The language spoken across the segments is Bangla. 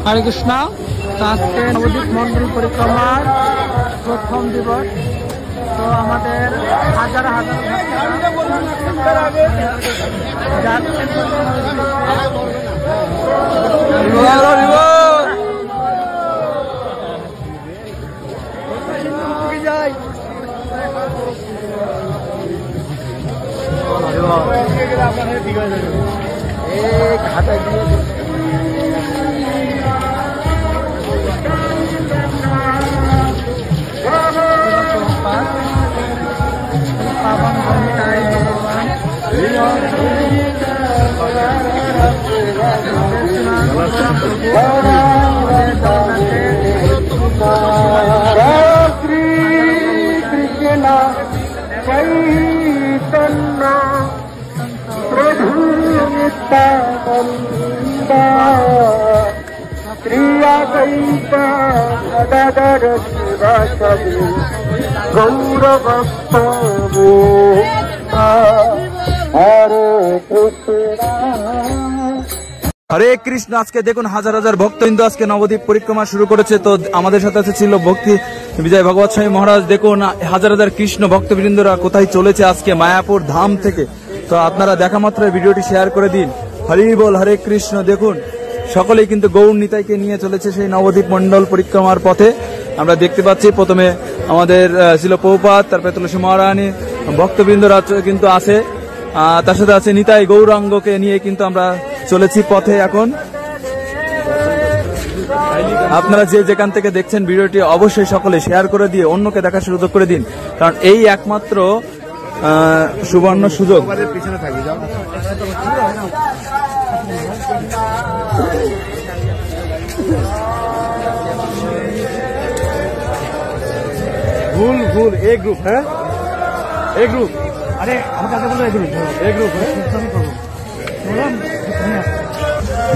हरे कृष्णा আজকে নবদ্বীপ মন্ডল পরিক্রমার প্রথম দিবস। তো আমাদের হাজার হাজার হরে কৃষ্ণ। আজকে দেখুন হাজার হাজার ভক্তবৃন্দ আজকে নবদ্বীপ পরিক্রমা শুরু করেছে। তো আমাদের সাথে ছিল ভক্তি বিজয় ভগবত স্বামী মহারাজ। দেখুন হাজার হাজার কৃষ্ণ ভক্তবৃন্দরা কোথায় চলেছে আজকে মায়াপুর ধাম থেকে। তো আপনারা দেখা মাত্র ভিডিওটি শেয়ার করে দিন। হরি বল, হরে কৃষ্ণ। দেখুন সকলেই কিন্তু গৌর নিতাইকে নিয়ে চলেছে সেই নবদ্বীপ মন্ডল পরিক্রমার পথে। আমরা দেখতে পাচ্ছি প্রথমে আমাদের ছিল প্রভুপাদ, তারপরে তুলসী মহারানী, ভক্তবৃন্দরা কিন্তু আছে, তার সাথে আছে নিতাই গৌরাঙ্গকে নিয়ে কিন্তু আমরা চলেছি পথে। এখন আপনারা যে যেখান থেকে দেখছেন ভিডিওটি অবশ্যই সকলে শেয়ার করে দিয়ে অন্যকে দেখার সুযোগ করে দিন, কারণ এই একমাত্র সুবর্ণ সুযোগ। পিছনে থাকি যাও। ভুল ভুল এ গ্রুপ, হ্যাঁ এ গ্রুপ। আরে আমাকে বলো এ গ্রুপ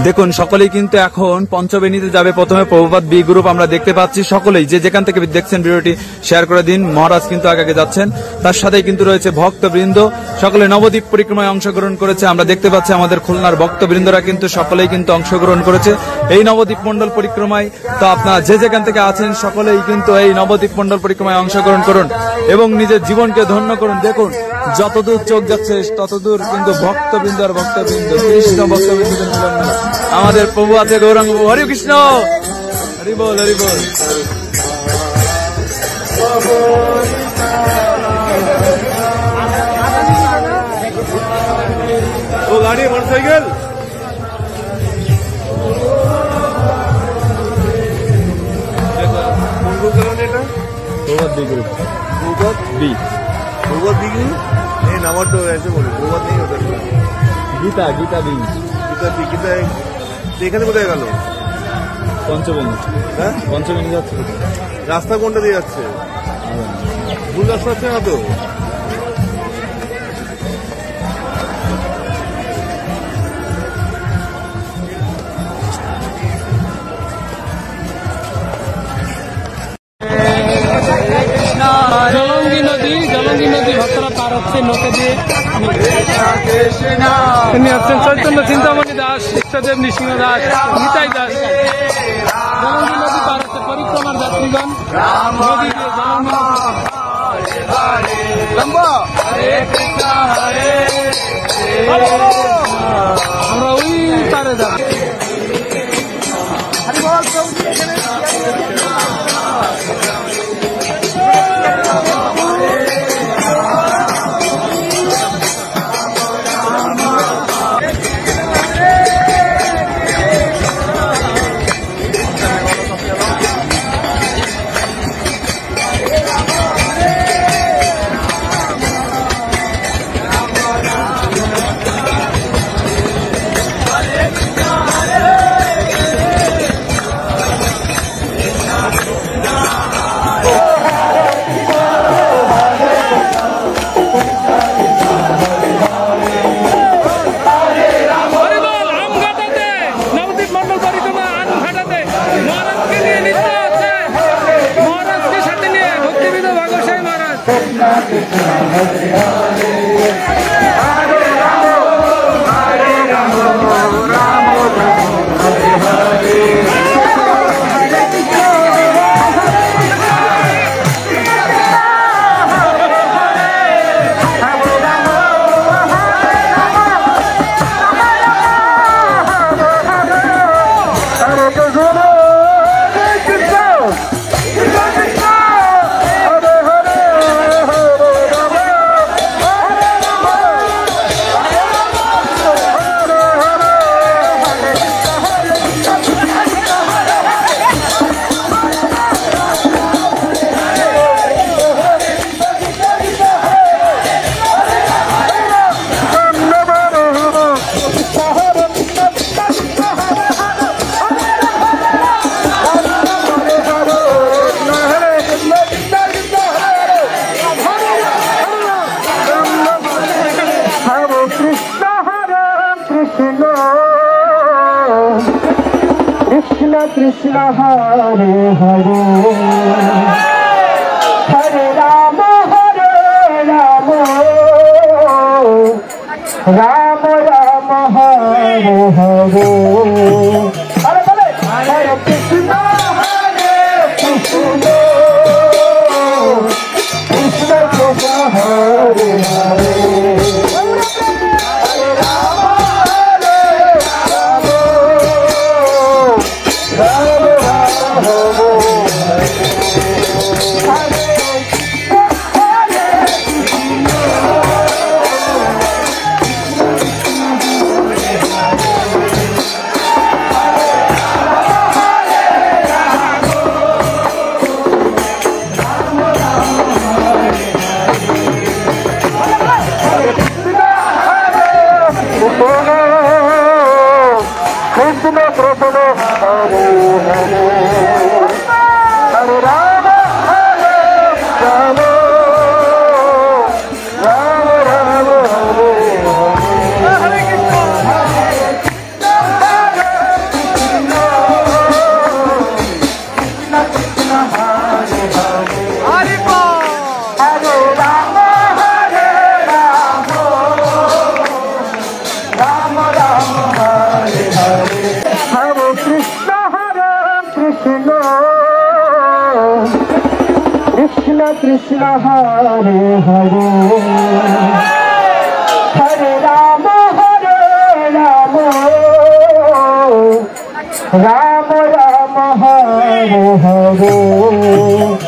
দেখুন সকলেই কিন্তু এখন পঞ্চবেণীতে যাবে। প্রথমে প্রভুপাদ বি গ্রুপ আমরা দেখতে পাচ্ছি। সকলেই যে যেখান থেকে দেখছেন ভিডিওটি শেয়ার করে দিন। মহারাজ কিন্তু আগে যাচ্ছেন, তার সাথে কিন্তু রয়েছে ভক্তবৃন্দ। সকলে নবদ্বীপ পরিক্রমায় অংশগ্রহণ করেছে। আমরা দেখতে পাচ্ছি আমাদের খুলনার ভক্তবৃন্দরা কিন্তু সকলেই কিন্তু অংশগ্রহণ করেছে এই নবদ্বীপ মন্ডল পরিক্রমায়। তো আপনারা যে যেখান থেকে আছেন সকলেই কিন্তু এই নবদ্বীপ মন্ডল পরিক্রমায় অংশগ্রহণ করুন এবং নিজের জীবনকে ধন্য করুন। দেখুন যতদূর চোখ যাচ্ছে ততদূর কিন্তু ভক্তবৃন্দ আর ভক্তবৃন্দ, কৃষ্ণ ভক্তবৃন্দদের মিলন মেলা। আমাদের প্রভু আছে গৌরাঙ্গ, হরি কৃষ্ণ, হরি বল হরি বল। ও গাড়ি মোটরসাইকেল প্রভাত বি গ্রুপ, প্রভাত বি, প্রভাত বি গ্রুপ। এই নাম্বারটা আছে বলে প্রভাত নেই ওটা, গীতা গীতা বি, গীতা বি, গীতা এখানে কোথায় গেল? পঞ্চবেণী। হ্যাঁ পঞ্চবেণী যাচ্ছে। রাস্তা কোনটা দিয়ে যাচ্ছে? ভুল রাস্তা আছে না তো? জলঙ্গি নদী ভক্তরা পার হচ্ছে নৌকা দিয়ে। তিনি হচ্ছেন চৈতন্য চিন্তামণি দাস, ইষ্টদেব নৃসিংহ দাস, নিতাই দাস। জলঙ্গি নদী পার হচ্ছে পরিক্রমার যাত্রীগণ নদী দিয়ে আমরা ওই পারে যাব। Krishna Hare Hare Hare Rama Rama Rama Hare Hare Hare Krishna Krishna Krishna Hare Hare Krishna Krishna Hare Hare Hare Rama Krishna Krishna Hare Hare Hare Ram Ram Ram Hare Hare